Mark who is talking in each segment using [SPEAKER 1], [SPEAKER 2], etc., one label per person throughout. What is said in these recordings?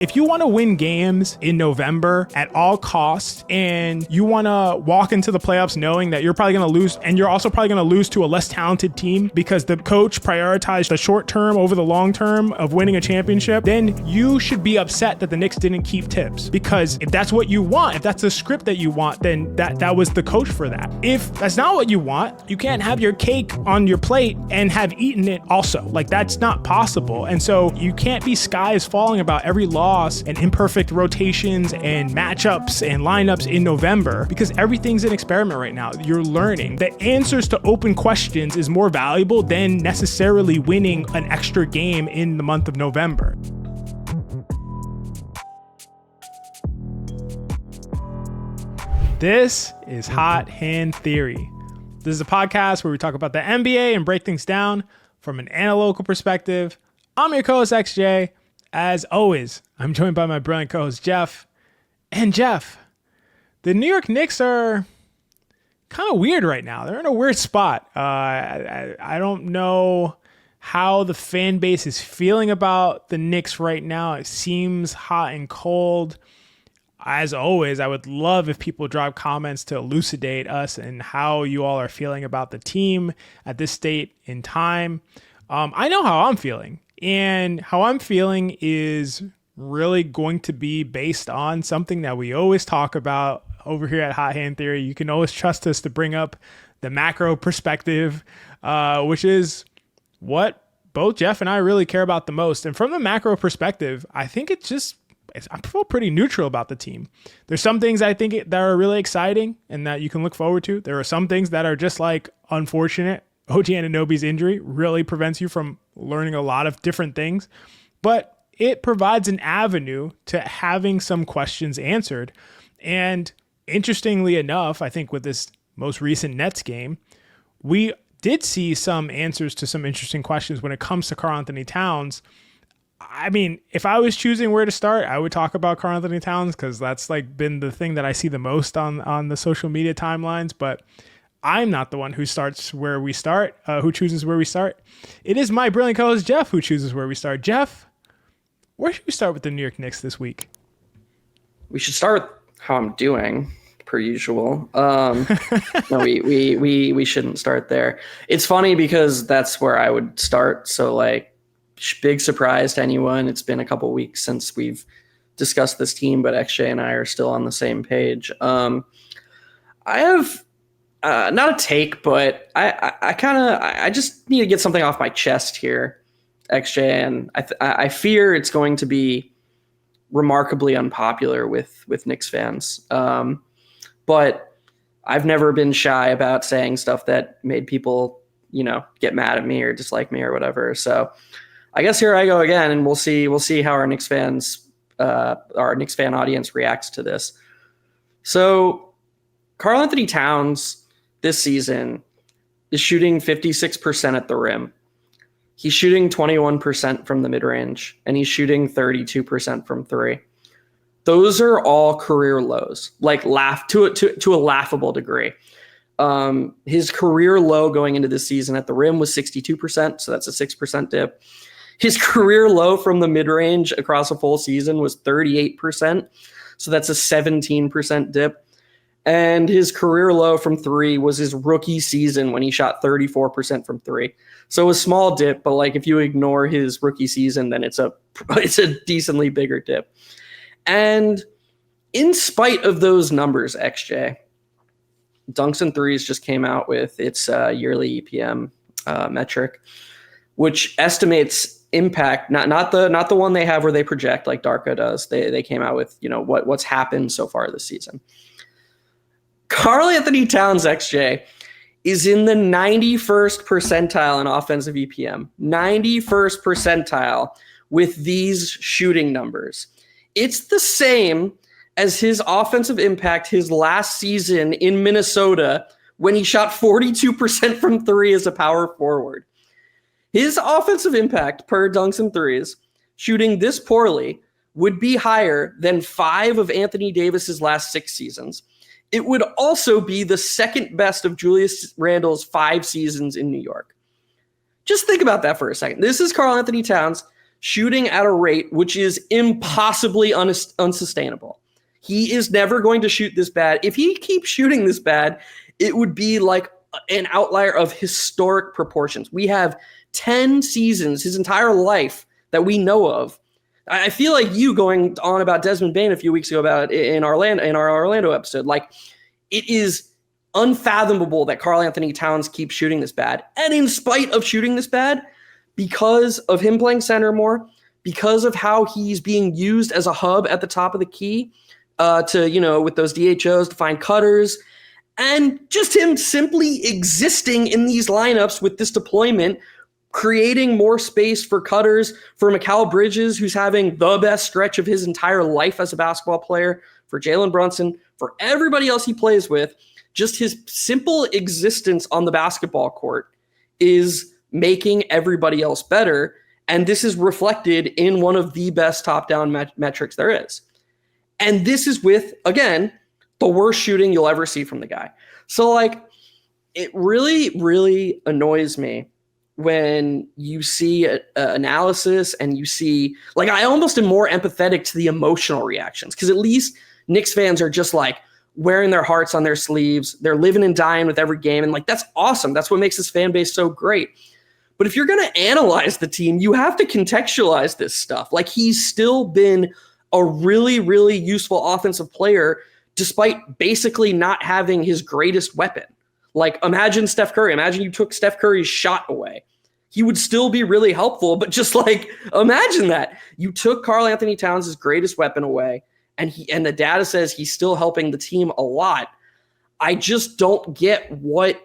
[SPEAKER 1] If you want to win games in November at all costs, and you want to walk into the playoffs knowing that you're probably going to lose, and you're also probably going to lose to a less talented team because the coach prioritized the short term over the long term of winning a championship, then you should be upset that the Knicks didn't keep Thibs. Because if that's what you want, if that's the script that you want, then that was the coach for that. If that's not what you want, you can't have your cake on your plate and have eaten it also. Like, that's not possible. And so you can't be sky is falling about every loss and imperfect rotations and matchups and lineups in November, because everything's an experiment right now. You're learning. The answers to open questions is more valuable than necessarily winning an extra game in the month of November. This is Hot Hand Theory. This is a podcast where we talk about the NBA and break things down from an analytical perspective. I'm your co-host XJ. As always, I'm joined by my brilliant co-host, Geoff. And Geoff, the New York Knicks are kind of weird right now. They're in a weird spot. I don't know how the fan base is feeling about the Knicks right now. It seems hot and cold. As always, I would love if people drop comments to elucidate us and how you all are feeling about the team at this state in time. I know how I'm feeling. And how I'm feeling is really going to be based on something that we always talk about over here at Hot Hand Theory. You can always trust us to bring up the macro perspective, which is what both Geoff and I really care about the most. And from the macro perspective, I think I feel pretty neutral about the team. There's some things I think that are really exciting and that you can look forward to. There are some things that are just like unfortunate. OG Anunoby's injury really prevents you from learning a lot of different things, but it provides an avenue to having some questions answered. And interestingly enough, I think with this most recent Nets game, we did see some answers to some interesting questions when it comes to Karl-Anthony Towns. I mean, if I was choosing where to start, I would talk about Karl-Anthony Towns because that's like been the thing that I see the most on the social media timelines. But I'm not the one who starts where we start, who chooses where we start. It is my brilliant co-host, Geoff, who chooses where we start. Geoff, where should we start with the New York Knicks this week?
[SPEAKER 2] We should start with how I'm doing, per usual. No, we shouldn't start there. It's funny because that's where I would start. So, like, big surprise to anyone. It's been a couple weeks since we've discussed this team, but XJ and I are still on the same page. I have... not a take, but I just need to get something off my chest here, XJ, and I fear it's going to be remarkably unpopular with Knicks fans. But I've never been shy about saying stuff that made people, get mad at me or dislike me or whatever. So I guess here I go again, and we'll see how our Knicks fan audience reacts to this. So Karl-Anthony Towns this season is shooting 56% at the rim. He's shooting 21% from the mid-range, and he's shooting 32% from three. Those are all career lows, like to a laughable degree. His career low going into this season at the rim was 62%, so that's a 6% dip. His career low from the mid-range across a full season was 38%, so that's a 17% dip. And his career low from three was his rookie season when he shot 34% from three. So a small dip, but like if you ignore his rookie season, then it's a decently bigger dip. And in spite of those numbers, XJ, dunks and threes just came out with its yearly EPM metric, which estimates impact, not the one they have where they project like Darko does. They came out with what's happened so far this season. Karl-Anthony Towns, XJ, is in the 91st percentile in offensive EPM. 91st percentile with these shooting numbers. It's the same as his offensive impact his last season in Minnesota when he shot 42% from three as a power forward. His offensive impact per dunks and threes, shooting this poorly, would be higher than 5 of Anthony Davis's last 6 seasons. It would also be the second best of Julius Randle's 5 seasons in New York. Just think about that for a second. This is Karl-Anthony Towns shooting at a rate which is impossibly unsustainable. He is never going to shoot this bad. If he keeps shooting this bad, it would be like an outlier of historic proportions. We have 10 seasons, his entire life that we know of. I feel like you going on about Desmond Bane a few weeks ago about in our Orlando episode. Like, it is unfathomable that Karl-Anthony Towns keeps shooting this bad. And in spite of shooting this bad, because of him playing center more, because of how he's being used as a hub at the top of the key, with those DHOs to find cutters, and just him simply existing in these lineups with this deployment, creating more space for cutters, for Mikal Bridges, who's having the best stretch of his entire life as a basketball player, for Jalen Brunson, for everybody else he plays with. Just his simple existence on the basketball court is making everybody else better. And this is reflected in one of the best top-down metrics there is. And this is with, again, the worst shooting you'll ever see from the guy. So, like, it really, really annoys me when you see analysis and you see, like, I almost am more empathetic to the emotional reactions, because at least Knicks fans are just, like, wearing their hearts on their sleeves. They're living and dying with every game. And, like, that's awesome. That's what makes this fan base so great. But if you're going to analyze the team, you have to contextualize this stuff. Like, he's still been a really, really useful offensive player despite basically not having his greatest weapon. Like, imagine Steph Curry. Imagine you took Steph Curry's shot away. He would still be really helpful, but just, like, imagine that. You took Karl-Anthony Towns' greatest weapon away, and the data says he's still helping the team a lot. I just don't get what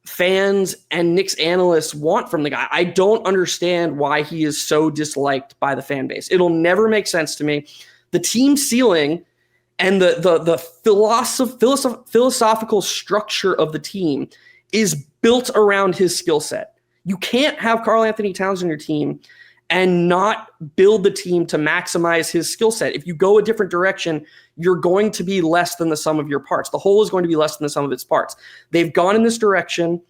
[SPEAKER 2] fans and Knicks analysts want from the guy. I don't understand why he is so disliked by the fan base. It'll never make sense to me. The team ceiling and the philosophical structure of the team is built around his skill set. You can't have Karl-Anthony Towns on your team and not build the team to maximize his skill set. If you go a different direction, you're going to be less than the sum of your parts. The whole is going to be less than the sum of its parts. They've gone in this direction.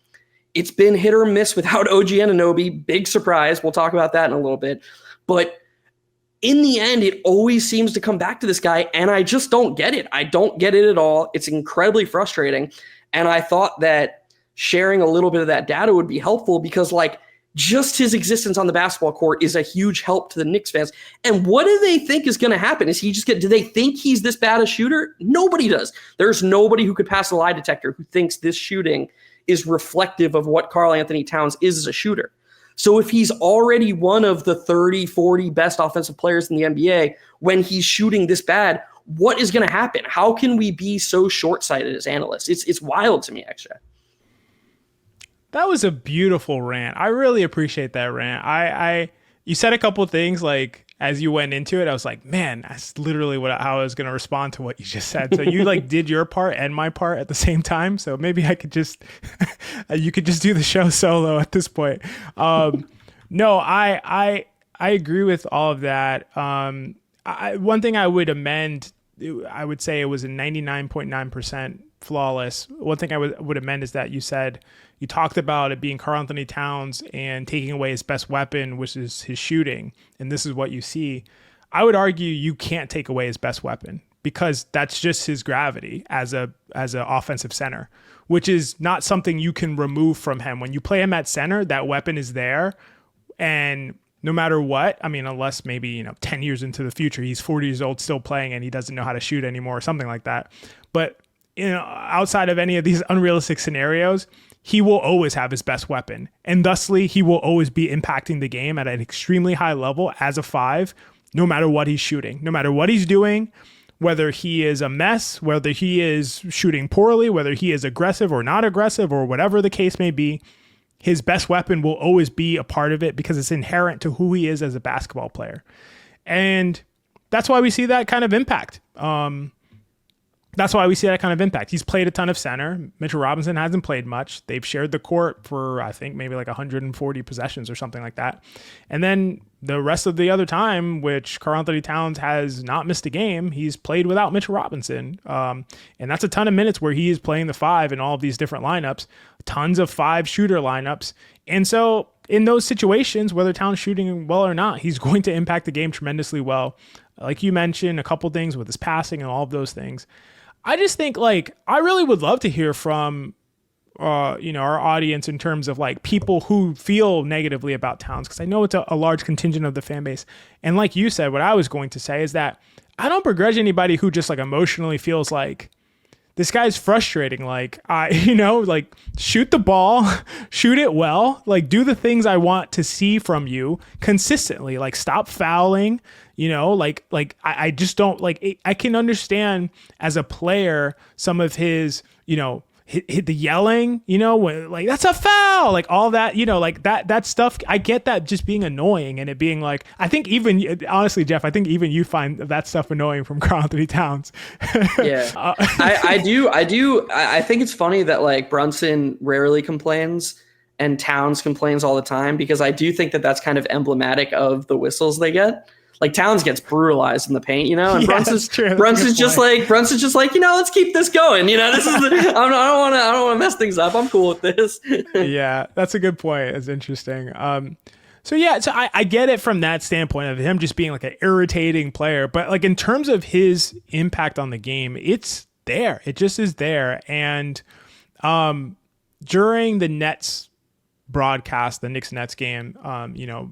[SPEAKER 2] It's been hit or miss without OG Anunoby. Big surprise. We'll talk about that in a little bit. But in the end, it always seems to come back to this guy, and I just don't get it. I don't get it at all. It's incredibly frustrating. And I thought that sharing a little bit of that data would be helpful, because, like, just his existence on the basketball court is a huge help to the Knicks fans. And what do they think is going to happen? Do they think he's this bad a shooter? Nobody does. There's nobody who could pass a lie detector who thinks this shooting is reflective of what Karl-Anthony Towns is as a shooter. So if he's already one of the 30, 40 best offensive players in the NBA, when he's shooting this bad, what is going to happen? How can we be so short-sighted as analysts? It's wild to me, actually.
[SPEAKER 1] That was a beautiful rant. I really appreciate that rant. You said a couple of things, like, as you went into it, I was like, man, that's literally how I was going to respond to what you just said. So you, like, did your part and my part at the same time. So maybe I could just, you could just do the show solo at this point. No, I agree with all of that. One thing I would amend, I would say it was a 99.9% flawless. One thing I would amend is that you talked about it being Karl-Anthony Towns and taking away his best weapon, which is his shooting. And this is what you see. I would argue you can't take away his best weapon, because that's just his gravity as a offensive center, which is not something you can remove from him. When you play him at center, that weapon is there. And no matter what, I mean, unless maybe, 10 years into the future, he's 40 years old, still playing, and he doesn't know how to shoot anymore or something like that. But outside of any of these unrealistic scenarios, he will always have his best weapon. And thusly, he will always be impacting the game at an extremely high level as a 5, no matter what he's shooting, no matter what he's doing, whether he is a mess, whether he is shooting poorly, whether he is aggressive or not aggressive, or whatever the case may be. His best weapon will always be a part of it, because it's inherent to who he is as a basketball player. And that's why we see that kind of impact. He's played a ton of center. Mitchell Robinson hasn't played much. They've shared the court for, I think, maybe like 140 possessions or something like that. And then the rest of the other time, which Karl-Anthony Towns has not missed a game, he's played without Mitchell Robinson. And that's a ton of minutes where he is playing the 5 in all of these different lineups, tons of 5 shooter lineups. And so in those situations, whether Towns shooting well or not, he's going to impact the game tremendously well. Like you mentioned, a couple things with his passing and all of those things. I just think like I really would love to hear from our audience in terms of like people who feel negatively about Towns, because I know it's a large contingent of the fan base. And like you said, what I was going to say is that I don't begrudge anybody who just like emotionally feels like this guy's frustrating. Like like shoot the ball, shoot it well, like do the things I want to see from you consistently, like stop fouling, I just don't like, I can understand as a player, some of his, hit the yelling, when, like that's a foul, like all that, like that stuff. I get that just being annoying and it being like, I think even honestly, Geoff, I think even you find that stuff annoying from Karl-Anthony Towns.
[SPEAKER 2] Yeah, I do. I think it's funny that like Brunson rarely complains and Towns complains all the time, because I do think that that's kind of emblematic of the whistles they get. Like Towns gets brutalized in the paint, and
[SPEAKER 1] yeah,
[SPEAKER 2] Brunson's just like, let's keep this going. This is I don't want to mess things up. I'm cool with this.
[SPEAKER 1] Yeah, that's a good point. It's interesting. So I get it from that standpoint of him just being like an irritating player, but like in terms of his impact on the game, it's there. It just is there. And during the Nets broadcast, the Knicks Nets game,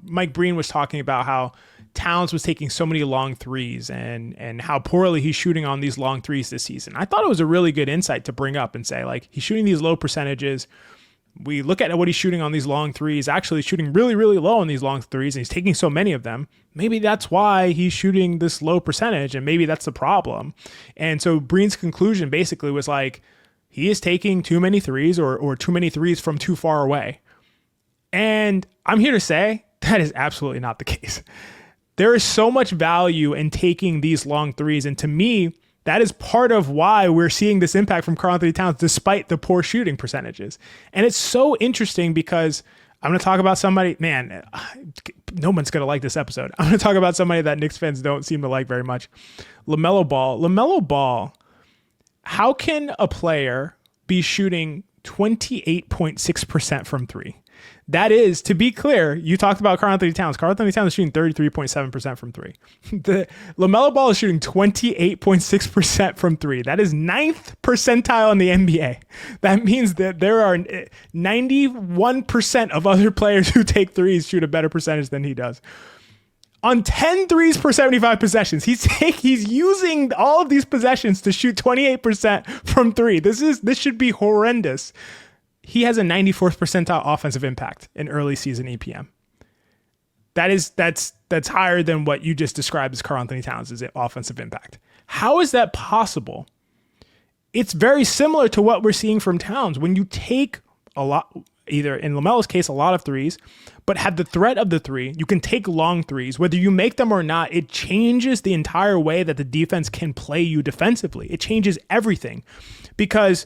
[SPEAKER 1] Mike Breen was talking about how Towns was taking so many long threes and how poorly he's shooting on these long threes this season. I thought it was a really good insight to bring up and say, like, he's shooting these low percentages. We look at what he's shooting on these long threes, actually shooting really, really low on these long threes, and he's taking so many of them. Maybe that's why he's shooting this low percentage, and maybe that's the problem. And so Breen's conclusion basically was like, he is taking too many threes or too many threes from too far away. And I'm here to say that is absolutely not the case. There is so much value in taking these long threes. And to me, that is part of why we're seeing this impact from Karl-Anthony Towns despite the poor shooting percentages. And it's so interesting because I'm going to talk about somebody, man, no one's going to like this episode. I'm going to talk about somebody that Knicks fans don't seem to like very much. LaMelo Ball. LaMelo Ball, how can a player be shooting 28.6% from three? That is, to be clear, you talked about Karl-Anthony Towns. Karl-Anthony Towns is shooting 33.7% from three. The LaMelo Ball is shooting 28.6% from three. That is 9th percentile in the NBA. That means that there are 91% of other players who take threes shoot a better percentage than he does. On 10 threes per 75 possessions, he's using all of these possessions to shoot 28% from three. This should be horrendous. He has a 94th percentile offensive impact in early season EPM. That's higher than what you just described as Karl-Anthony Towns' offensive impact. How is that possible? It's very similar to what we're seeing from Towns. When you take a lot, either in LaMelo's case, a lot of threes, but have the threat of the three, you can take long threes. Whether you make them or not, it changes the entire way that the defense can play you defensively. It changes everything, because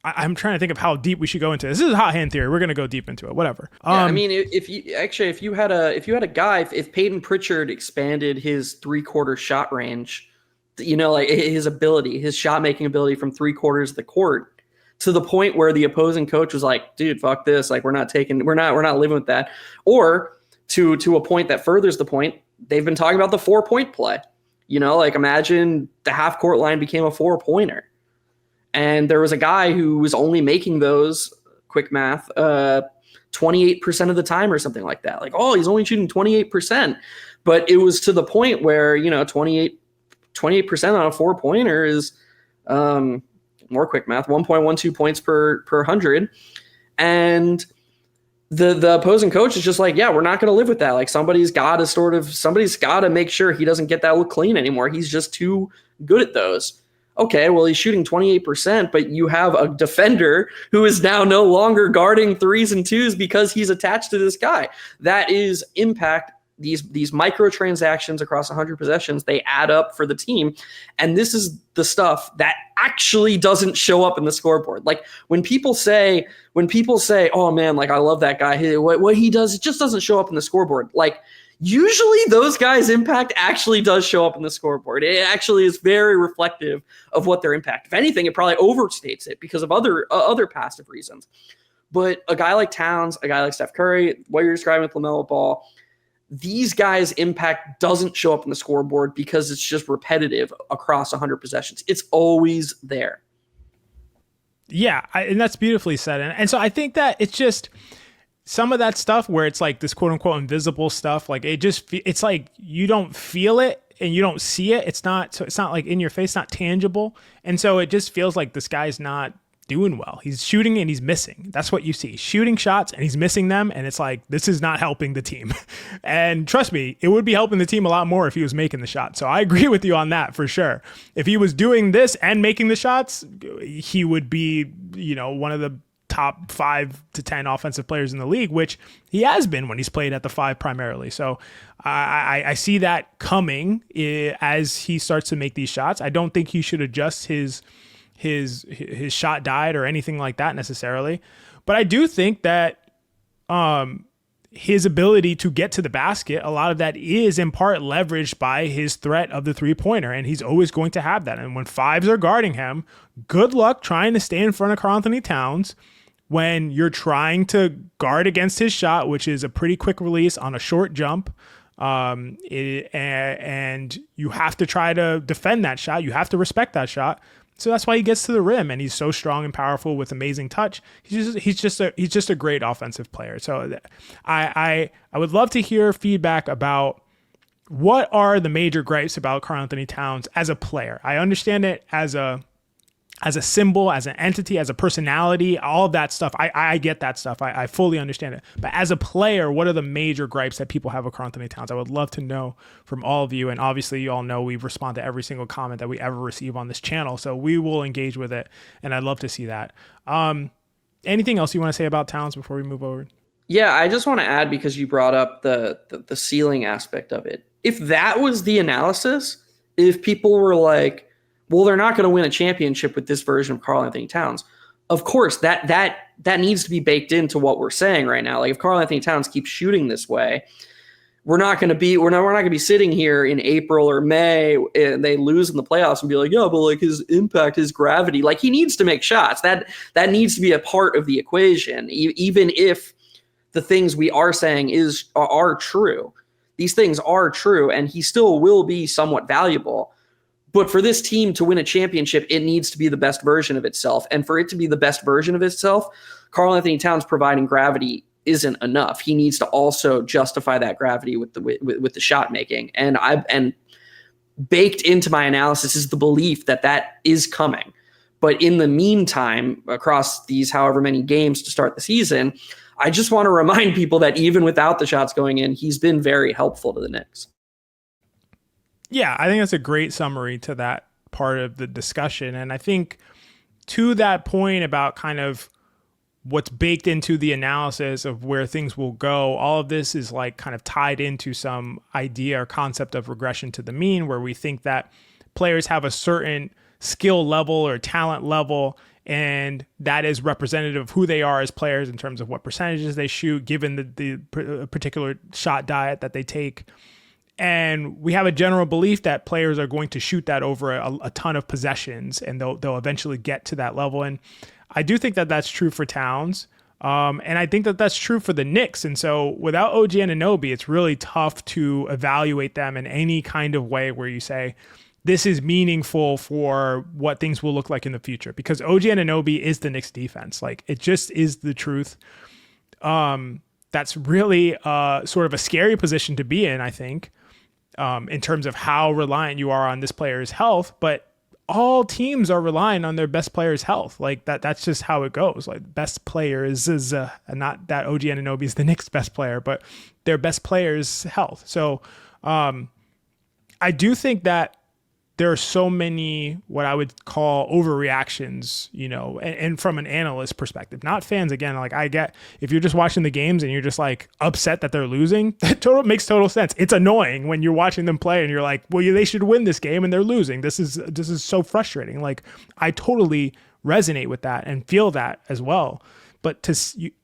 [SPEAKER 1] I'm trying to think of how deep we should go into this. This is a hot hand theory. We're going to go deep into it. Whatever.
[SPEAKER 2] Yeah, I mean, if you had a guy, if Peyton Pritchard expanded his 3/4 shot range, like his ability, his shot making ability from 3/4 of the court to the point where the opposing coach was like, dude, fuck this. Like we're not living with that. Or to a point that furthers the point, they've been talking about the 4-point play. Like imagine the half court line became a 4-pointer. And there was a guy who was only making those, quick math, 28% of the time or something like that. Like, oh, he's only shooting 28%. But it was to the point where, 28% on a 4-pointer is more quick math, 1.12 points per 100. And the opposing coach is just like, yeah, we're not going to live with that. Like somebody's got to make sure he doesn't get that look clean anymore. He's just too good at those. Okay, well, he's shooting 28%, but you have a defender who is now no longer guarding 3s and 2s because he's attached to this guy. That is impact. These microtransactions across 100 possessions, they add up for the team. And this is the stuff that actually doesn't show up in the scoreboard. Like when people say, oh man, like I love that guy. What he does, it just doesn't show up in the scoreboard. Like usually those guys' impact actually does show up in the scoreboard. It actually is very reflective of what their impact. If anything, it probably overstates it because of other passive reasons. But a guy like Towns, a guy like Steph Curry, what you're describing with LaMelo Ball, these guys' impact doesn't show up on the scoreboard because it's just repetitive across 100 possessions. It's always there.
[SPEAKER 1] Yeah, and that's beautifully said. And so I think that it's just some of that stuff where it's like this quote unquote invisible stuff. Like it's like you don't feel it and you don't see it. It's not like in your face, not tangible. And so it just feels like this guy's not doing well. He's shooting and he's missing. That's what you see. Shooting shots and he's missing them. And it's like, this is not helping the team. And trust me, it would be helping the team a lot more if he was making the shots. So I agree with you on that for sure. If he was doing this and making the shots, he would be, one of the top 5 to 10 offensive players in the league, which he has been when he's played at the 5 primarily. So I see that coming as he starts to make these shots. I don't think he should adjust his shot diet or anything like that necessarily. But I do think that his ability to get to the basket, a lot of that is in part leveraged by his threat of the 3-pointer, and he's always going to have that. And when 5s are guarding him, good luck trying to stay in front of Karl-Anthony Towns when you're trying to guard against his shot, which is a pretty quick release on a short jump. And you have to try to defend that shot. You have to respect that shot. So that's why he gets to the rim, and he's so strong and powerful with amazing touch. He's just a great offensive player. So I would love to hear feedback about what are the major gripes about Karl-Anthony Towns as a player. I understand it as a symbol, as an entity, as a personality, all of that stuff. I get that stuff. I fully understand it. But as a player, what are the major gripes that people have with Karl-Anthony Towns? I would love to know from all of you. And obviously you all know we respond to every single comment that we ever receive on this channel. So we will engage with it. And I'd love to see that. Anything else you want to say about Towns before we move over?
[SPEAKER 2] Yeah, I just want to add, because you brought up the ceiling aspect of it. If that was the analysis, if people were like, well, they're not going to win a championship with this version of Karl-Anthony Towns. Of course, that needs to be baked into what we're saying right now. Like, if Karl-Anthony Towns keeps shooting this way, we're not going to be sitting here in April or May and they lose in the playoffs and be like, yeah, but like his impact, his gravity, like he needs to make shots. That needs to be a part of the equation, even if the things we are saying are true. These things are true, and he still will be somewhat valuable. But for this team to win a championship, it needs to be the best version of itself. And for it to be the best version of itself, Karl-Anthony Towns providing gravity isn't enough. He needs to also justify that gravity with the shot making. And baked into my analysis is the belief that is coming. But in the meantime, across these however many games to start the season, I just want to remind people that even without the shots going in, he's been very helpful to the Knicks.
[SPEAKER 1] Yeah, I think that's a great summary to that part of the discussion. And I think to that point about kind of what's baked into the analysis of where things will go, all of this is like kind of tied into some idea or concept of regression to the mean, where we think that players have a certain skill level or talent level, and that is representative of who they are as players in terms of what percentages they shoot, given the particular shot diet that they take. And we have a general belief that players are going to shoot that over a ton of possessions, and they'll eventually get to that level. And I do think that that's true for Towns. And I think that that's true for the Knicks. And so without OG Anunoby, it's really tough to evaluate them in any kind of way where you say, this is meaningful for what things will look like in the future, because OG Anunoby is the Knicks defense. Like, it just is the truth. That's really sort of a scary position to be in, I think. In terms of how reliant you are on this player's health, but all teams are relying on their best player's health. Like that's just how it goes. Like, best player is not that OG Anunoby is the Knicks' best player, but their best player's health. So I do think that there are so many what I would call overreactions, and from an analyst perspective, not fans. Again, like, I get, if you're just watching the games and you're just like upset that they're losing, that makes total sense. It's annoying when you're watching them play and you're like, well, they should win this game and they're losing. This is so frustrating. Like, I totally resonate with that and feel that as well. But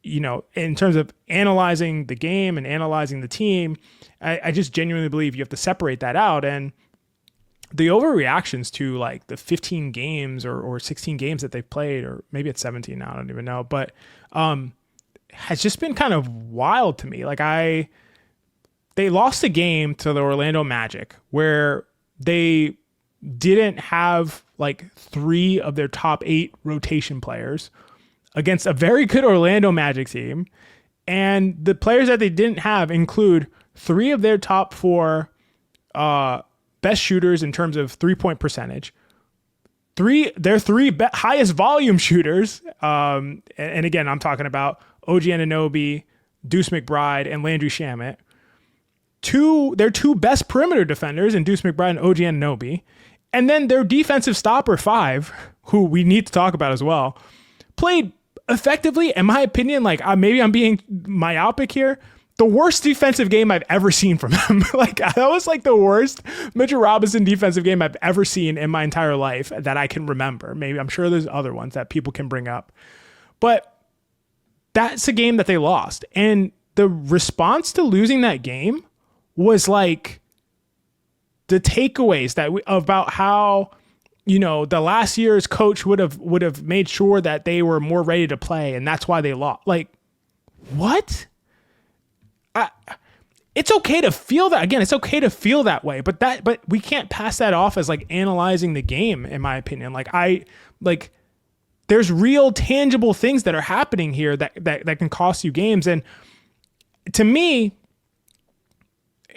[SPEAKER 1] in terms of analyzing the game and analyzing the team, I just genuinely believe you have to separate that out. And the overreactions to like the 15 games or 16 games that they've played, or maybe it's 17 now, I don't even know. But has just been kind of wild to me. Like they lost a game to the Orlando Magic where they didn't have like 3 of their top 8 rotation players against a very good Orlando Magic team. And the players that they didn't have include 3 of their top 4 best shooters in terms of 3-point percentage. Their 3 highest volume shooters. And again, I'm talking about OG Anunoby, Deuce McBride, and Landry Shamet. Their 2 best perimeter defenders in Deuce McBride and OG Anunoby. And then their defensive stopper 5, who we need to talk about as well, played effectively, in my opinion, like maybe I'm being myopic here, the worst defensive game I've ever seen from him. Like that was like the worst Mitchell Robinson defensive game I've ever seen in my entire life that I can remember. Maybe I'm sure there's other ones that people can bring up, but that's a game that they lost. And the response to losing that game was like the takeaways about how, the last year's coach would have made sure that they were more ready to play, and that's why they lost. Like, what? It's okay to feel that. Again, it's okay to feel that way, but we can't pass that off as like analyzing the game, in my opinion. There's real tangible things that are happening here that can cost you games. And to me,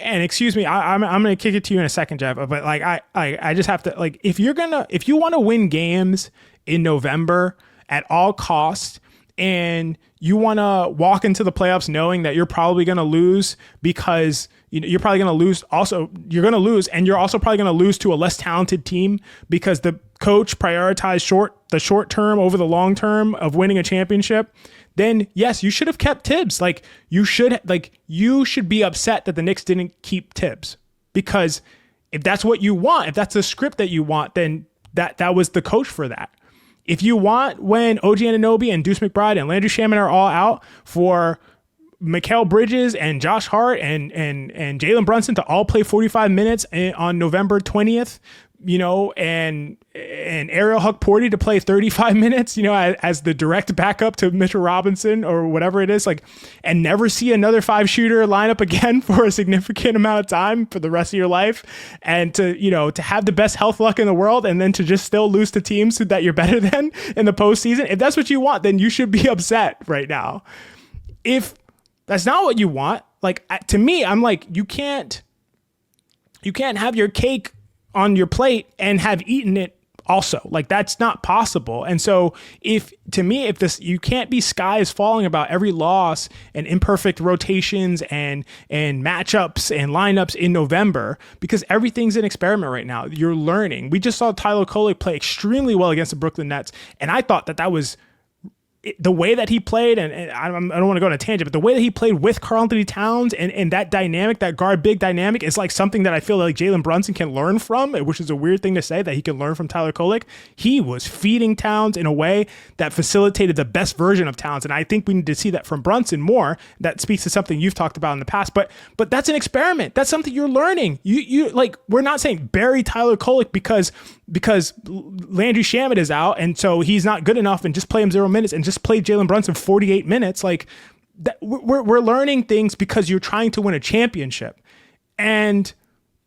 [SPEAKER 1] and excuse me, I'm gonna kick it to you in a second, Geoff. But like I just have to, like, if you want to win games in November at all costs, and you want to walk into the playoffs knowing that you're probably going to lose because you're probably going to lose. Also, you're going to lose, and you're also probably going to lose to a less talented team because the coach prioritized the short term over the long term of winning a championship. Then yes, you should have kept Thibs. Like you should be upset that the Knicks didn't keep Thibs, because if that's what you want, if that's the script that you want, then that was the coach for that. If you want, when OG Anunoby and Deuce McBride and Landry Shamet are all out, for Mikal Bridges and Josh Hart and Jalen Brunson to all play 45 minutes on November 20th, and Ariel Huck-Porty to play 35 minutes, as the direct backup to Mitchell Robinson or whatever it is, like, and never see another 5-shooter lineup again for a significant amount of time for the rest of your life, and to have the best health luck in the world, and then to just still lose to teams that you're better than in the postseason. If that's what you want, then you should be upset right now. If that's not what you want, like, to me, I'm like, you can't have your cake on your plate and have eaten it also. Like, that's not possible. And so you can't be sky is falling about every loss and imperfect rotations and matchups and lineups in November, because everything's an experiment right now. You're learning. We just saw Tyler Kolek play extremely well against the Brooklyn Nets, and I thought that was the way that he played, and I don't want to go on a tangent, but the way that he played with Karl-Anthony Towns and that dynamic, that guard big dynamic, is like something that I feel like Jalen Brunson can learn from, which is a weird thing to say, that he can learn from Tyler Kolek. He was feeding Towns in a way that facilitated the best version of Towns, and I think we need to see that from Brunson more. That speaks to something you've talked about in the past, but that's an experiment. That's something you're learning. You like, we're not saying bury Tyler Kolek because Landry Shamet is out, and so he's not good enough, and just play him 0 minutes and just play Jalen Brunson 48 minutes. Like, we're learning things because you're trying to win a championship. And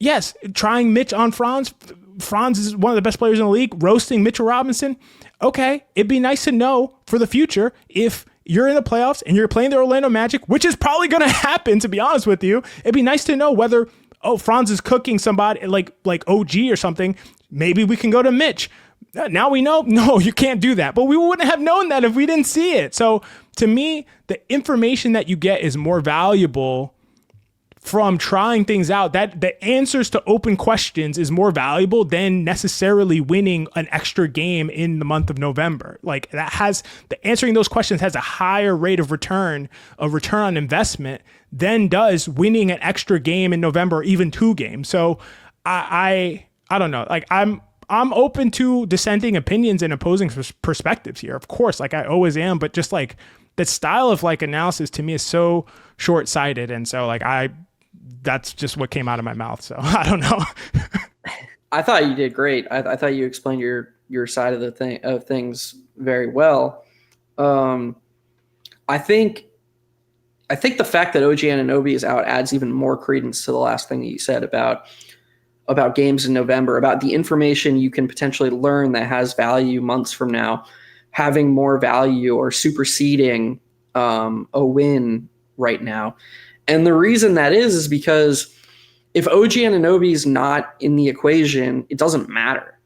[SPEAKER 1] yes, trying Mitch on Franz. Franz is one of the best players in the league. Roasting Mitchell Robinson. Okay, it'd be nice to know for the future, if you're in the playoffs and you're playing the Orlando Magic, which is probably going to happen, to be honest with you, it'd be nice to know whether, Franz is cooking somebody like OG or something. Maybe we can go to Mitch. Now we know, no, you can't do that. But we wouldn't have known that if we didn't see it. So to me, the information that you get is more valuable from trying things out. That the answers to open questions is more valuable than necessarily winning an extra game in the month of November. Like, answering those questions has a higher rate of return on investment than does winning an extra game in November, or even 2 games. So I don't know. Like, I'm open to dissenting opinions and opposing perspectives here, of course, like I always am, but just like the style of like analysis to me is so short-sighted. And so like, that's just what came out of my mouth. So I don't know.
[SPEAKER 2] I thought you did great. I thought you explained your side of things very well. I think I think the fact that OG Anunoby is out adds even more credence to the last thing that you said about games in November, about the information you can potentially learn that has value months from now, having more value or superseding a win right now. And the reason that is because if OG Anunoby is not in the equation, it doesn't matter.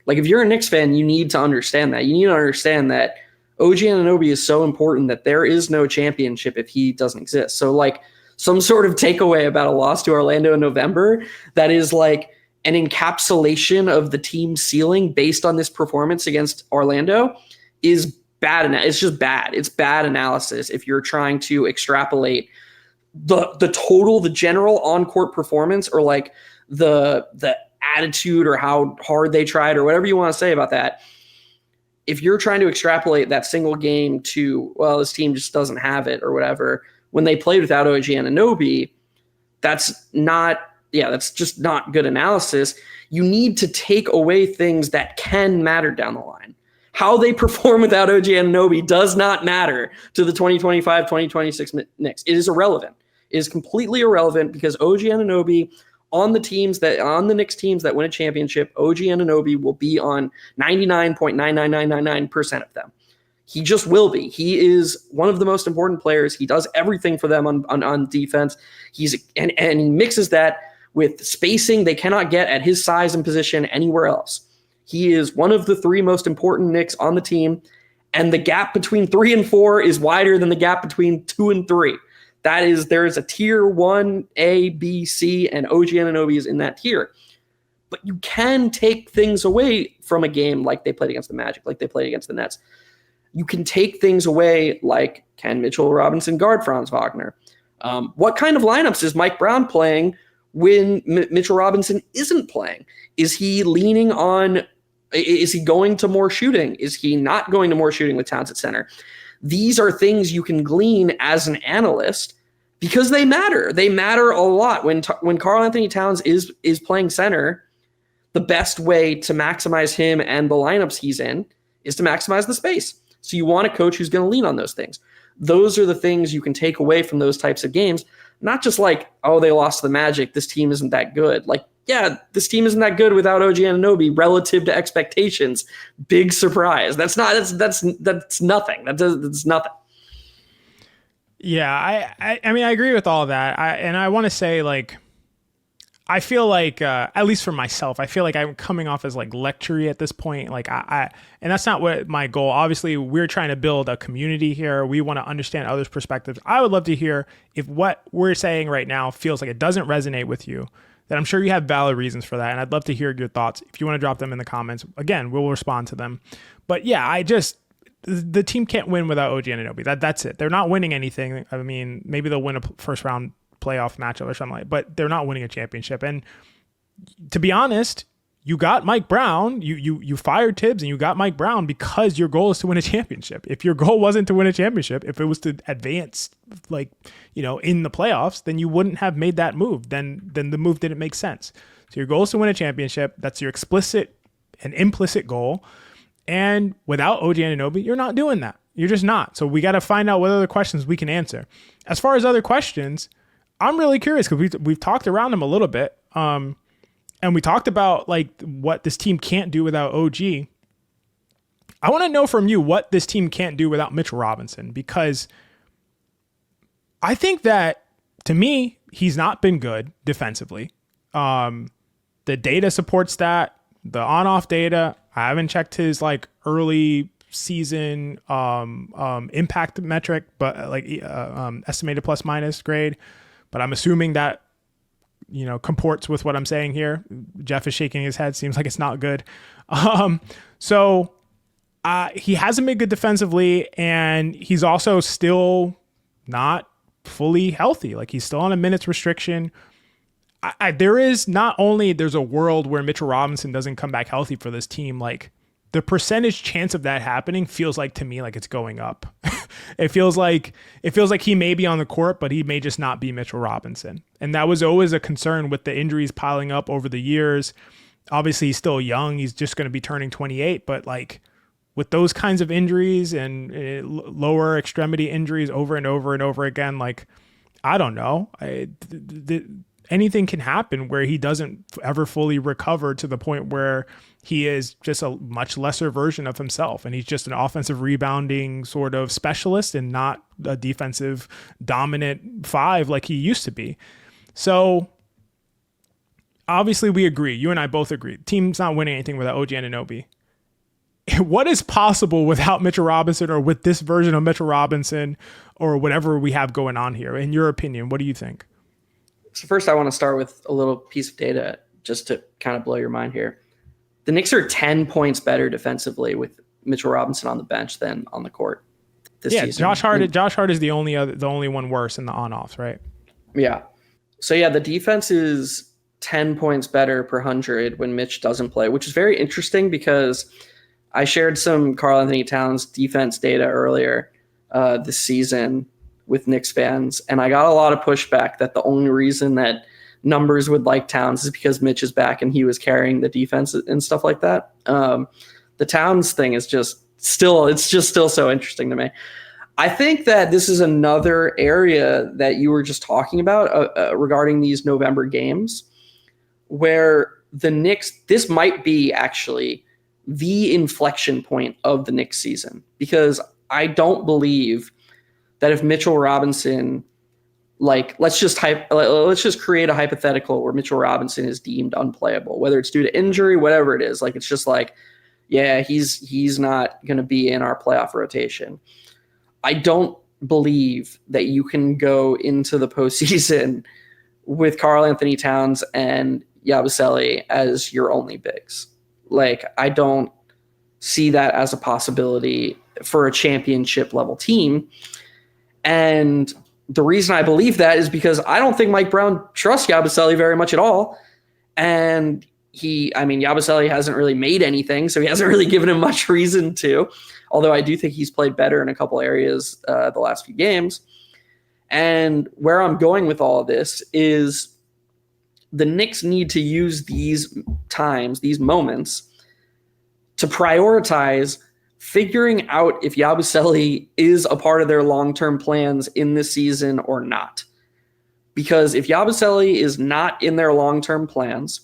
[SPEAKER 2] Like if you're a Knicks fan, you need to understand that. You need to understand that OG Anunoby is so important that there is no championship if he doesn't exist. So like some sort of takeaway about a loss to Orlando in November that is like an encapsulation of the team's ceiling based on this performance against Orlando is bad. It's just bad. It's bad analysis if you're trying to extrapolate the general on-court performance or like the attitude or how hard they tried or whatever you want to say about that. If you're trying to extrapolate that single game to, well, this team just doesn't have it or whatever, when they played without OG Anunoby, that's just not good analysis. You need to take away things that can matter down the line. How they perform without OG Anunoby does not matter to the 2025-2026 Knicks. It is irrelevant. It is completely irrelevant because OG Anunoby on the Knicks teams that win a championship, OG Anunoby will be on 99.99999% of them. He just will be. He is one of the most important players. He does everything for them on defense. And he mixes that with spacing they cannot get at his size and position anywhere else. He is one of the three most important Knicks on the team, and the gap between 3 and 4 is wider than the gap between 2 and 3. There is a tier 1, A, B, C, and OG Anunoby is in that tier. But you can take things away from a game like they played against the Magic, like they played against the Nets. You can take things away like, can Mitchell Robinson guard Franz Wagner? What kind of lineups is Mike Brown playing when Mitchell Robinson isn't playing? Is he leaning on, is he going to more shooting? Is he not going to more shooting with Towns at center? These are things you can glean as an analyst because they matter. They matter a lot. When Karl-Anthony Towns is playing center, the best way to maximize him and the lineups he's in is to maximize the space. So you want a coach who's going to lean on those things. Those are the things you can take away from those types of games. Not just like, oh, they lost to the Magic, this team isn't that good. Like, yeah, this team isn't that good without OG Anunoby relative to expectations. Big surprise. That's nothing. That's nothing.
[SPEAKER 1] Yeah, I mean, I agree with all of that. I want to say, like, I feel like, at least for myself, I feel like I'm coming off as like lectury at this point. Like and that's not what my goal. Obviously, we're trying to build a community here. We want to understand others' perspectives. I would love to hear if what we're saying right now feels like it doesn't resonate with you. That I'm sure you have valid reasons for that, and I'd love to hear your thoughts. If you want to drop them in the comments, again, we'll respond to them. But yeah, the team can't win without OG Anunoby. That's it. They're not winning anything. I mean, maybe they'll win a first round playoff matchup or something like that, but they're not winning a championship. And to be honest, you got Mike Brown, you fired Thibs and you got Mike Brown because your goal is to win a championship. If your goal wasn't to win a championship, if it was to advance like, in the playoffs, then you wouldn't have made that move. Then the move didn't make sense. So your goal is to win a championship. That's your explicit and implicit goal. And without OG Anunoby, you're not doing that. You're just not. So we got to find out what other questions we can answer. As far as other questions, I'm really curious because we've talked around them a little bit. And we talked about like what this team can't do without OG. I want to know from you what this team can't do without Mitchell Robinson, because I think that, to me, he's not been good defensively. The data supports that. The on-off data, I haven't checked his like early season impact metric, but like estimated plus minus grade. But I'm assuming that comports with what I'm saying here. Geoff is shaking his head. Seems like it's not good. So he hasn't been good defensively, and he's also still not fully healthy. Like he's still on a minutes restriction. There's a world where Mitchell Robinson doesn't come back healthy for this team. Like the percentage chance of that happening feels like to me like it's going up. It feels like he may be on the court, but he may just not be Mitchell Robinson. And that was always a concern with the injuries piling up over the years. Obviously, he's still young. He's just going to be turning 28, but like with those kinds of injuries and lower extremity injuries over and over and over again, like, I don't know. Anything can happen where he doesn't ever fully recover to the point where he is just a much lesser version of himself. And he's just an offensive rebounding sort of specialist and not a defensive dominant five like he used to be. So obviously we agree. You and I both agree. The team's not winning anything without OG Anunoby. What is possible without Mitchell Robinson, or with this version of Mitchell Robinson, or whatever we have going on here? In your opinion, what do you think?
[SPEAKER 2] So first, I want to start with a little piece of data just to kind of blow your mind here. The Knicks are 10 points better defensively with Mitchell Robinson on the bench than on the court this season.
[SPEAKER 1] Josh Hart is the only one worse in the on-offs, right?
[SPEAKER 2] Yeah. So yeah, the defense is 10 points better per 100 when Mitch doesn't play, which is very interesting because I shared some Karl-Anthony Towns defense data earlier this season with Knicks fans, and I got a lot of pushback that the only reason that numbers would like Towns is because Mitch is back and he was carrying the defense and stuff like that. The Towns thing is just still so interesting to me. I think that this is another area that you were just talking about regarding these November games, where the Knicks, this might be actually the inflection point of the Knicks season, because I don't believe that if Mitchell Robinson, like, let's just create a hypothetical where Mitchell Robinson is deemed unplayable, whether it's due to injury, whatever it is. Like, it's just like, yeah, he's not going to be in our playoff rotation. I don't believe that you can go into the postseason with Karl-Anthony Towns and Yabusele as your only bigs. Like, I don't see that as a possibility for a championship level team. And the reason I believe that is because I don't think Mike Brown trusts Yabusele very much at all. And Yabusele hasn't really made anything, so he hasn't really given him much reason to, although I do think he's played better in a couple areas the last few games. And where I'm going with all of this is the Knicks need to use these times, these moments, to prioritize figuring out if Yabusele is a part of their long-term plans in this season or not. Because if Yabusele is not in their long-term plans,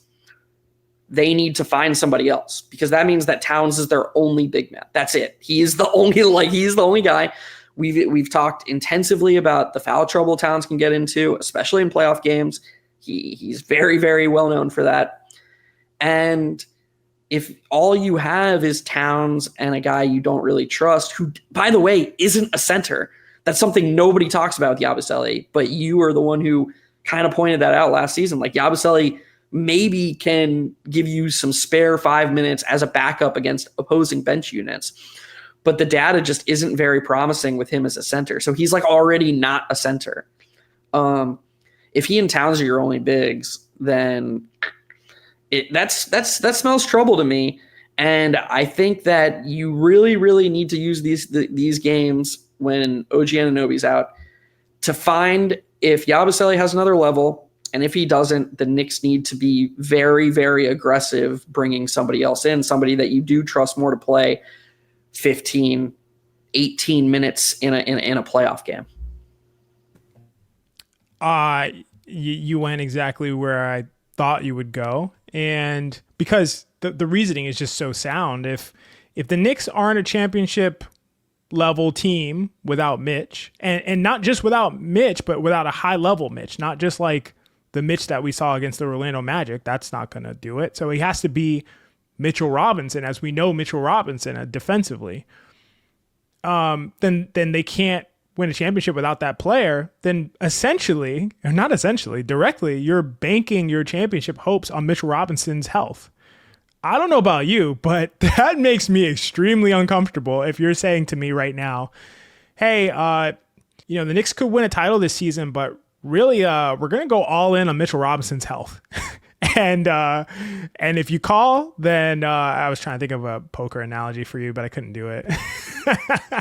[SPEAKER 2] they need to find somebody else, because that means that Towns is their only big man. That's it. He's the only guy. We've talked intensively about the foul trouble Towns can get into, especially in playoff games. He's very, very well known for that. And if all you have is Towns and a guy you don't really trust, who, by the way, isn't a center, that's something nobody talks about with Yabusele, but you are the one who kind of pointed that out last season. Like, Yabusele maybe can give you some spare 5 minutes as a backup against opposing bench units, but the data just isn't very promising with him as a center. So he's like already not a center. If he and Towns are your only bigs, then that smells trouble to me. And I think that you really, really need to use these games when OG Anunoby's out to find if Yabusele has another level. And if he doesn't, the Knicks need to be very, very aggressive bringing somebody else in, somebody that you do trust more to play 15, 18 minutes in a playoff game.
[SPEAKER 1] You went exactly where I thought you would go. And because the reasoning is just so sound. If the Knicks aren't a championship level team without Mitch, and not just without Mitch, but without a high level Mitch, not just like the Mitch that we saw against the Orlando Magic, that's not going to do it. So he has to be Mitchell Robinson, as we know Mitchell Robinson defensively. Then they can't win a championship without that player. Then directly, you're banking your championship hopes on Mitchell Robinson's health. I don't know about you, but that makes me extremely uncomfortable if you're saying to me right now, hey, the Knicks could win a title this season, but really, we're going to go all in on Mitchell Robinson's health. And if you call, then I was trying to think of a poker analogy for you, but I couldn't do it.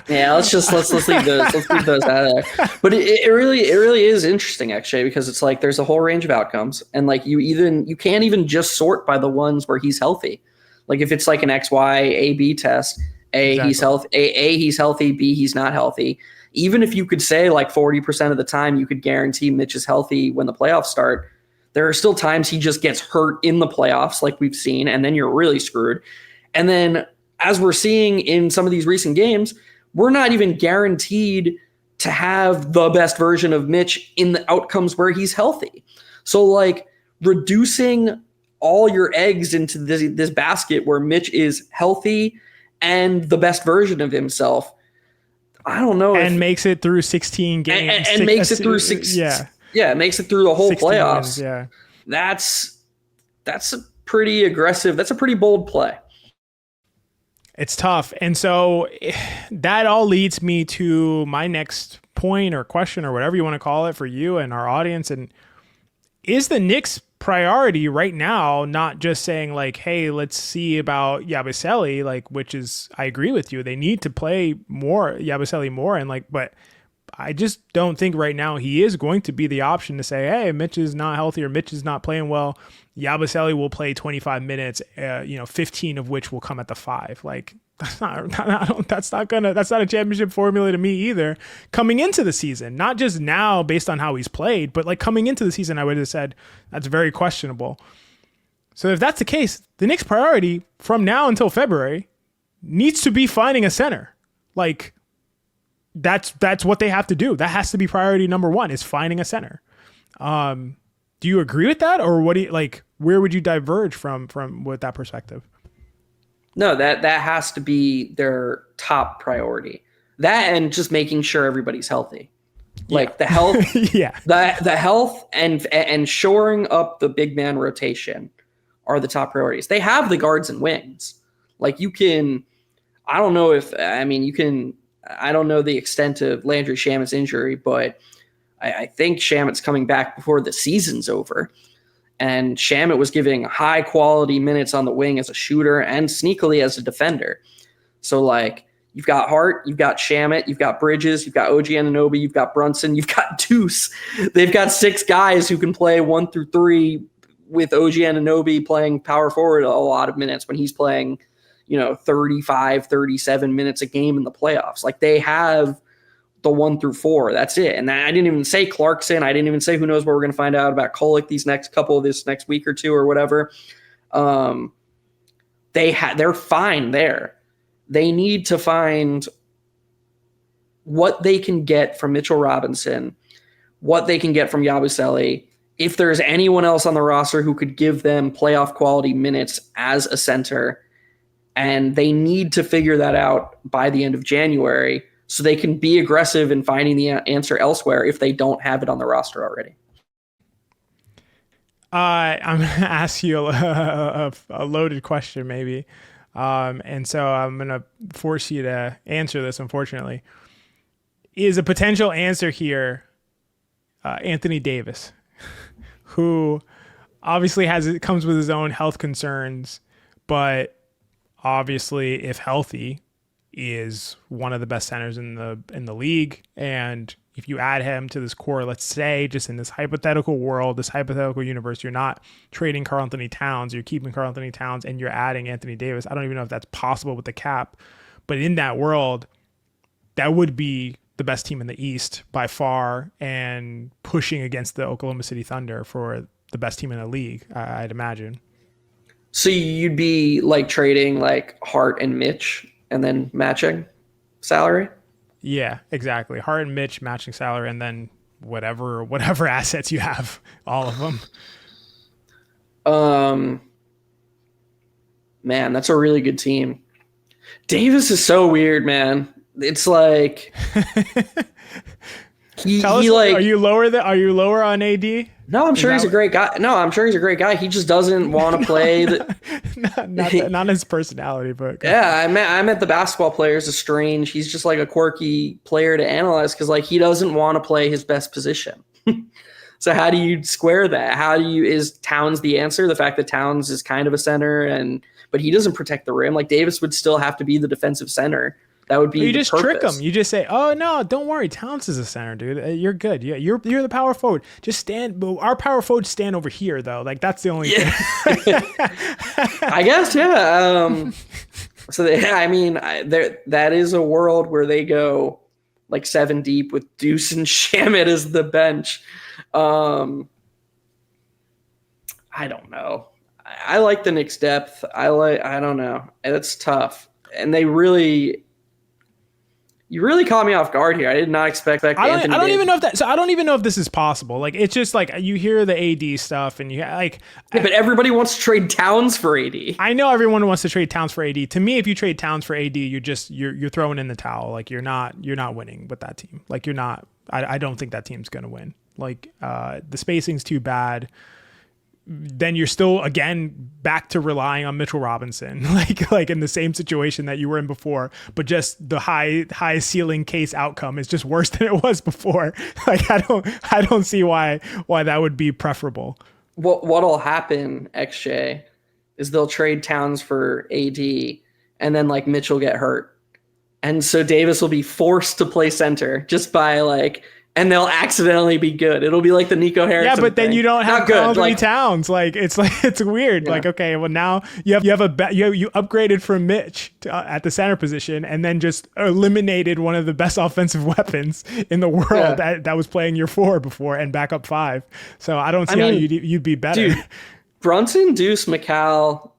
[SPEAKER 2] Yeah, let's leave those out of there. But it really is interesting, actually, because it's like there's a whole range of outcomes, and like you can't even just sort by the ones where he's healthy. Like if it's like an XY A/B test, He's healthy. He's healthy. B, he's not healthy. Even if you could say like 40% of the time you could guarantee Mitch is healthy when the playoffs start, there are still times he just gets hurt in the playoffs like we've seen, and then you're really screwed. And then as we're seeing in some of these recent games, we're not even guaranteed to have the best version of Mitch in the outcomes where he's healthy. So like reducing all your eggs into this basket where Mitch is healthy and the best version of himself, I don't know.
[SPEAKER 1] And makes it through 16 games.
[SPEAKER 2] And makes it through six. Yeah, it makes it through the whole playoffs.
[SPEAKER 1] Wins, yeah.
[SPEAKER 2] That's a pretty aggressive. That's a pretty bold play.
[SPEAKER 1] It's tough. And so that all leads me to my next point or question or whatever you want to call it for you and our audience. And is the Knicks priority right now not just saying like, hey, let's see about Yabusele, like, which is, I agree with you. They need to play more Yabusele more. And like, but I just don't think right now he is going to be the option to say, hey, Mitch is not healthy or Mitch is not playing well. Yabusele will play 25 minutes, 15 of which will come at the 5. Like that's not a championship formula to me either. Coming into the season, not just now based on how he's played, but like coming into the season, I would have said that's very questionable. So if that's the case, the Knicks' priority from now until February needs to be finding a center. Like that's what they have to do. That has to be priority number 1 is finding a center. Do you agree with that, or what do you like? Where would you diverge from with that perspective?
[SPEAKER 2] No, that has to be their top priority. That and just making sure everybody's healthy. Like the health, the health and shoring up the big man rotation are the top priorities. They have the guards and wings. Like you can, I don't know the extent of Landry Shamet's injury, but I think Shamet's coming back before the season's over. And Shamet was giving high quality minutes on the wing as a shooter and sneakily as a defender. So like you've got Hart, you've got Shamet, you've got Bridges, you've got OG Anunoby, you've got Brunson, you've got Deuce. They've got 6 guys who can play 1 through 3 with OG Anunoby playing power forward a lot of minutes when he's playing, 35, 37 minutes a game in the playoffs. Like they have the 1 through 4. That's it. And I didn't even say Clarkson. I didn't even say who knows what we're going to find out about Kolek this next week or two or whatever. They're fine there. They need to find what they can get from Mitchell Robinson, what they can get from Yabusele. If there's anyone else on the roster who could give them playoff quality minutes as a center, and they need to figure that out by the end of January so they can be aggressive in finding the answer elsewhere if they don't have it on the roster already.
[SPEAKER 1] I'm going to ask you a loaded question maybe. And so I'm going to force you to answer this, unfortunately. Is a potential answer here Anthony Davis, who obviously comes with his own health concerns, but obviously if healthy is one of the best centers in the league. And if you add him to this core, let's say just in this hypothetical world, this hypothetical universe, you're not trading Karl-Anthony Towns, you're keeping Karl-Anthony Towns and you're adding Anthony Davis. I don't even know if that's possible with the cap, but in that world, that would be the best team in the East by far and pushing against the Oklahoma City Thunder for the best team in the league, I'd imagine.
[SPEAKER 2] So you'd be like trading like Hart and Mitch and then matching salary?
[SPEAKER 1] Yeah, exactly. Hart and Mitch matching salary, and then whatever assets you have, all of them.
[SPEAKER 2] Man, that's a really good team. Davis is so weird, man. It's like
[SPEAKER 1] are you lower on AD?
[SPEAKER 2] No, I'm sure he's a great guy. He just doesn't want to play.
[SPEAKER 1] Not his personality, but
[SPEAKER 2] yeah, I meant the basketball players are strange. He's just like a quirky player to analyze because like he doesn't want to play his best position. So how do you square that? Is Towns the answer? The fact that Towns is kind of a center but he doesn't protect the rim. Like Davis would still have to be the defensive center. That would be
[SPEAKER 1] you just trick him. You just say, "Oh no, don't worry, Towns is a center, dude. You're good. Yeah, you're the power forward. Just stand. Our power forwards stand over here, though. Like that's the only thing."
[SPEAKER 2] I guess, yeah. So that is a world where they go like 7 deep with Deuce and Shamet as the bench. I don't know. I like the Knicks depth. I don't know. It's tough. And you really caught me off guard here. I did not expect that.
[SPEAKER 1] I don't even know if that. So I don't even know if this is possible. Like, it's just like you hear the AD stuff, and
[SPEAKER 2] but everybody wants to trade Towns for AD.
[SPEAKER 1] I know everyone wants to trade Towns for AD. To me, if you trade Towns for AD, you're throwing in the towel. Like, you're not winning with that team. Like, you're not. I don't think that team's gonna win. Like, the spacing's too bad. Then you're still again back to relying on Mitchell Robinson, like in the same situation that you were in before, but just the high ceiling case outcome is just worse than it was before. Like, I don't see why that would be preferable.
[SPEAKER 2] What'll happen, XJ, is they'll trade Towns for AD, and then like Mitch will get hurt, and so Davis will be forced to play center just by like. And they'll accidentally be good. It'll be like the Nico Harrison.
[SPEAKER 1] Yeah, but then you don't have Karl-Anthony Towns. It's weird.
[SPEAKER 2] Yeah.
[SPEAKER 1] Like, okay, well now you upgraded from Mitch at the center position, and then just eliminated one of the best offensive weapons in the world that was playing your 4 before and backup 5. So I don't see how you'd be better.
[SPEAKER 2] Dude, Brunson, Deuce, McCall,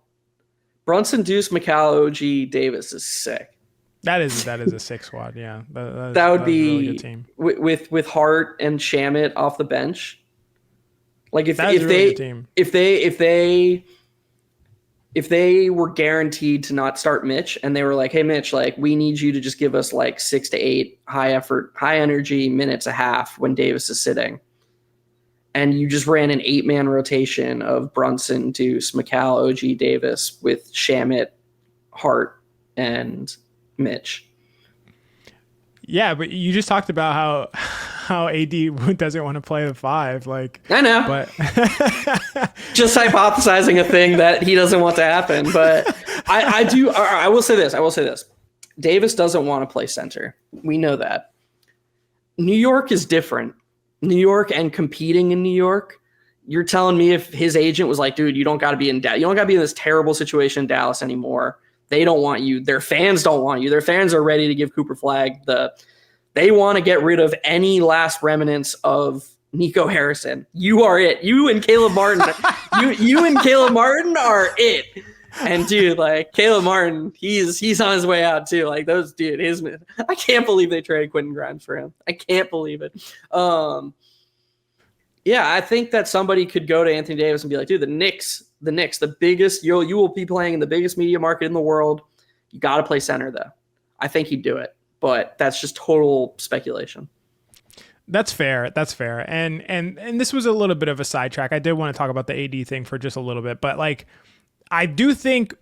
[SPEAKER 2] OG, Davis is sick.
[SPEAKER 1] That is a sick squad. Yeah,
[SPEAKER 2] that would be a really good team. with Hart and Shamet off the bench. Like if they were guaranteed to not start Mitch, and they were like, "Hey Mitch, like we need you to just give us like 6 to 8 high effort, high energy minutes a half when Davis is sitting," and you just ran an 8-man rotation of Brunson, Deuce, McCall, OG, Davis with Shamet, Hart, and Mitch.
[SPEAKER 1] Yeah, but you just talked about how AD doesn't want to play the 5. Like,
[SPEAKER 2] I know,
[SPEAKER 1] but
[SPEAKER 2] just hypothesizing a thing that he doesn't want to happen. But I do. I will say this. Davis doesn't want to play center. We know that. New York is different. New York and competing in New York. You're telling me if his agent was like, "Dude, you don't got to be in Dallas. You don't got to be in this terrible situation in Dallas anymore." They don't want you. Their fans don't want you. Their fans are ready to give Cooper Flag they want to get rid of any last remnants of Nico Harrison. You are it. You and Caleb Martin. you and Caleb Martin are it. And dude, like Caleb Martin, he's on his way out too. Like those dude, I can't believe they traded Quentin Grimes for him. I can't believe it. Yeah, I think that somebody could go to Anthony Davis and be like, dude, the Knicks, the biggest, you will be playing in the biggest media market in the world. You got to play center, though. I think he'd do it, but that's just total speculation.
[SPEAKER 1] That's fair. And this was a little bit of a sidetrack. I did want to talk about the AD thing for just a little bit, but like, I do think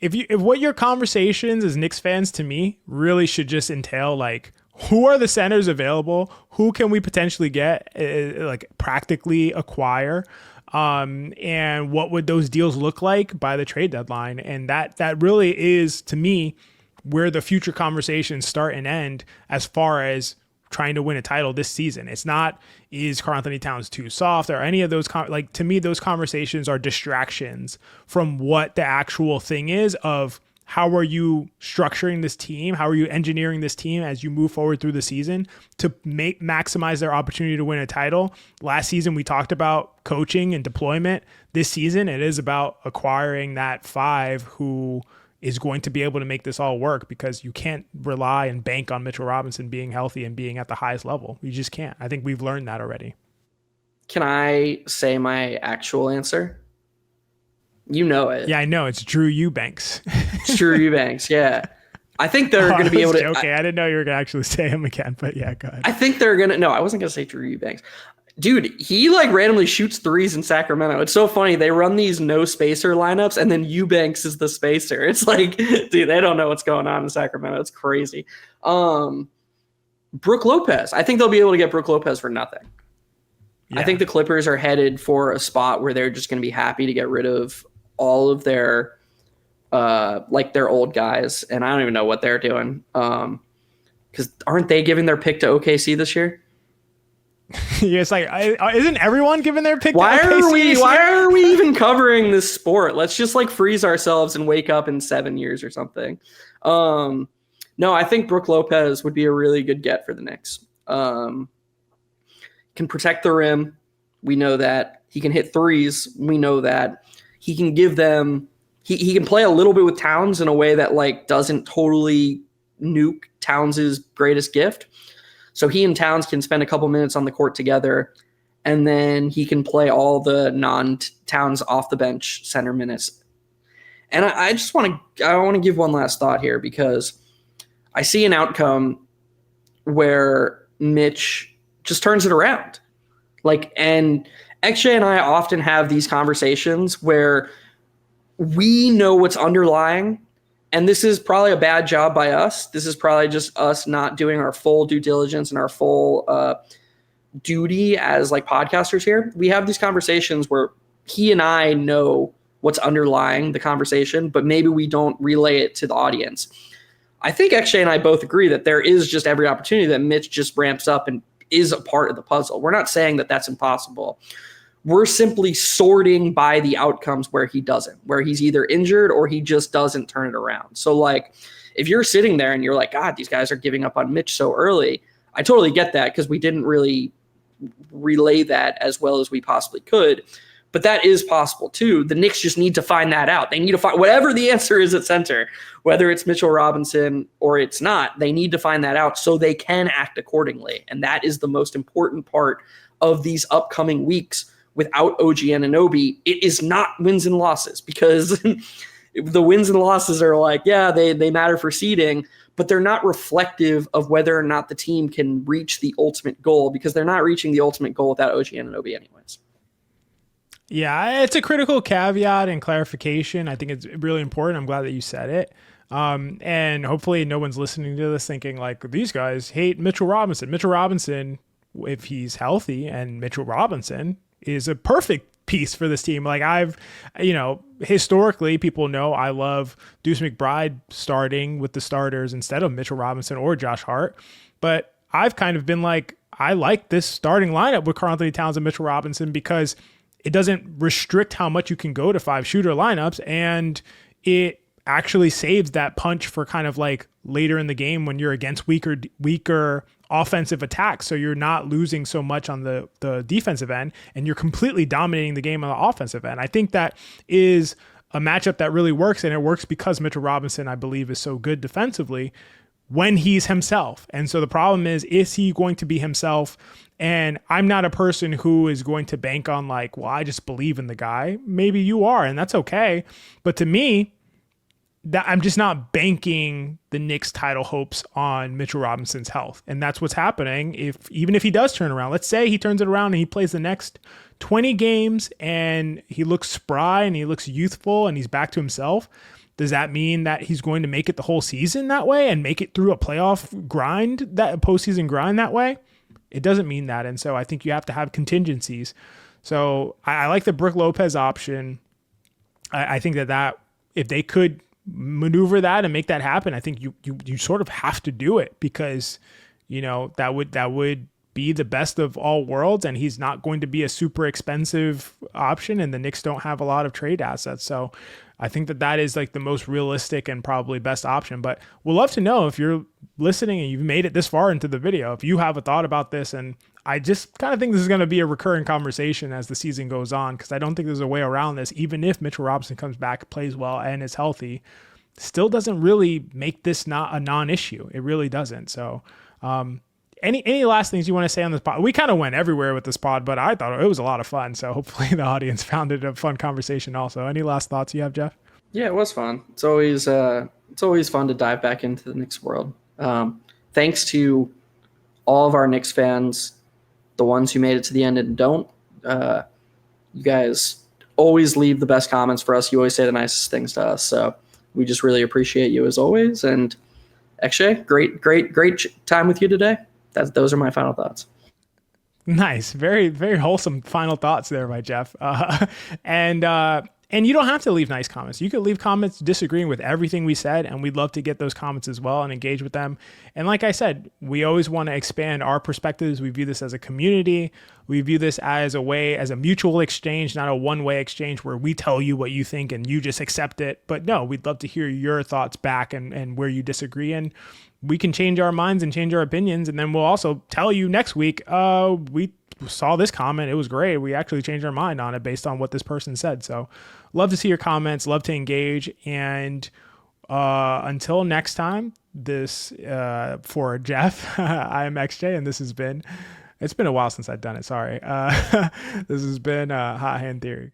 [SPEAKER 1] if what your conversations as Knicks fans to me really should just entail, like, who are the centers available? Who can we potentially get, like practically acquire? And what would those deals look like by the trade deadline? And that really is, to me, where the future conversations start and end as far as trying to win a title this season. It's not, is Karl-Anthony Towns too soft or any of those, like, to me, those conversations are distractions from what the actual thing is of how are you structuring this team? How are you engineering this team as you move forward through the season to maximize their opportunity to win a title? Last season, we talked about coaching and deployment. This season, it is about acquiring that 5 who is going to be able to make this all work, because you can't rely and bank on Mitchell Robinson being healthy and being at the highest level. You just can't. I think we've learned that already.
[SPEAKER 2] Can I say my actual answer? You know it.
[SPEAKER 1] Yeah, I know. It's Drew Eubanks.
[SPEAKER 2] It's Drew Eubanks, yeah. I think they're going to be able to...
[SPEAKER 1] Okay, I didn't know you were going to actually say him again, but yeah, go ahead.
[SPEAKER 2] I think they're going to... No, I wasn't going to say Drew Eubanks. Dude, he like randomly shoots threes in Sacramento. It's so funny. They run these no spacer lineups, and then Eubanks is the spacer. It's like, dude, they don't know what's going on in Sacramento. It's crazy. Brook Lopez. I think they'll be able to get Brook Lopez for nothing. Yeah. I think the Clippers are headed for a spot where they're just going to be happy to get rid of all of their their old guys, and I don't even know what they're doing. Because aren't they giving their pick to OKC this year?
[SPEAKER 1] It's like, isn't everyone giving their pick?
[SPEAKER 2] Why are we even covering this sport? Let's just like freeze ourselves and wake up in 7 years or something. No, I think Brook Lopez would be a really good get for the Knicks. Can protect the rim. We know that. He can hit threes. We know that. He can give them he can play a little bit with Towns in a way that like doesn't totally nuke Towns' greatest gift. So he and Towns can spend a couple minutes on the court together, and then he can play all the non-Towns off the bench center minutes. And I want to give one last thought here, because I see an outcome where Mitch just turns it around. Like, and XJ and I often have these conversations where we know what's underlying, and this is probably a bad job by us. This is probably just us not doing our full due diligence and our full duty as like podcasters here. We have these conversations where he and I know what's underlying the conversation, but maybe we don't relay it to the audience. I think XJ and I both agree that there is just every opportunity that Mitch just ramps up and is a part of the puzzle. We're not saying that that's impossible. We're simply sorting by the outcomes where he doesn't, where he's either injured or he just doesn't turn it around. So like, if you're sitting there and you're like, God, these guys are giving up on Mitch so early, I totally get that, because we didn't really relay that as well as we possibly could. But that is possible too. The Knicks just need to find that out. They need to find whatever the answer is at center, whether it's Mitchell Robinson or it's not. They need to find that out so they can act accordingly. And that is the most important part of these upcoming weeks. Without OG Anunoby, it is not wins and losses, because the wins and losses are like, yeah, they matter for seeding, but they're not reflective of whether or not the team can reach the ultimate goal, because they're not reaching the ultimate goal without OG Anunoby anyways.
[SPEAKER 1] Yeah, it's a critical caveat and clarification. I think it's really important. I'm glad that you said it. And hopefully no one's listening to this thinking like, these guys hate Mitchell Robinson. Mitchell Robinson, if he's healthy, and Mitchell Robinson is a perfect piece for this team. Like historically people know I love Deuce McBride starting with the starters instead of Mitchell Robinson or Josh Hart. But I've kind of been like, I like this starting lineup with Karl-Anthony Towns and Mitchell Robinson, because it doesn't restrict how much you can go to 5 shooter lineups, and it actually saves that punch for kind of like later in the game when you're against weaker offensive attacks. So you're not losing so much on the defensive end, and you're completely dominating the game on the offensive end. I think that is a matchup that really works, and it works because Mitchell Robinson, I believe, is so good defensively when he's himself. And so the problem is he going to be himself? And I'm not a person who is going to bank on like, well, I just believe in the guy. Maybe you are, and that's okay. But to me, that I'm just not banking the Knicks title hopes on Mitchell Robinson's health. And that's what's happening. Even if he does turn around, let's say he turns it around and he plays the next 20 games and he looks spry and he looks youthful and he's back to himself. Does that mean that he's going to make it the whole season that way and make it through a playoff grind, that postseason grind that way? It doesn't mean that. And so I think you have to have contingencies. So I like the Brook Lopez option. I think that if they could maneuver that and make that happen, I think you sort of have to do it, because that would be the best of all worlds, and he's not going to be a super expensive option, and the Knicks don't have a lot of trade assets. So I think that is like the most realistic and probably best option. But we'll love to know, if you're listening and you've made it this far into the video, if you have a thought about this. And I just kind of think this is going to be a recurring conversation as the season goes on, because I don't think there's a way around this. Even if Mitchell Robinson comes back, plays well, and is healthy, still doesn't really make this not a non-issue. It really doesn't. So any last things you want to say on this pod? We kind of went everywhere with this pod, but I thought it was a lot of fun. So hopefully the audience found it a fun conversation also. Any last thoughts you have, Geoff?
[SPEAKER 2] Yeah, it was fun. It's always fun to dive back into the Knicks world. Thanks to all of our Knicks fans, the ones who made it to the end and don't. You guys always leave the best comments for us. You always say the nicest things to us. So we just really appreciate you as always. And XJ, great time with you today. Those are my final thoughts. Nice.
[SPEAKER 1] Very, very wholesome final thoughts there by Geoff. And And you don't have to leave nice comments. You could leave comments disagreeing with everything we said, and we'd love to get those comments as well and engage with them. And like I said, we always want to expand our perspectives. We view this as a community. We view this as a mutual exchange, not a one-way exchange where we tell you what you think and you just accept it. But no, we'd love to hear your thoughts back and where you disagree. And we can change our minds and change our opinions. And then we'll also tell you next week, we saw this comment. It was great. We actually changed our mind on it based on what this person said. So love to see your comments, love to engage. And until next time, this for Geoff, I am XJ, and it's been a while since I've done it. Sorry. This has been Hot Hand Theory.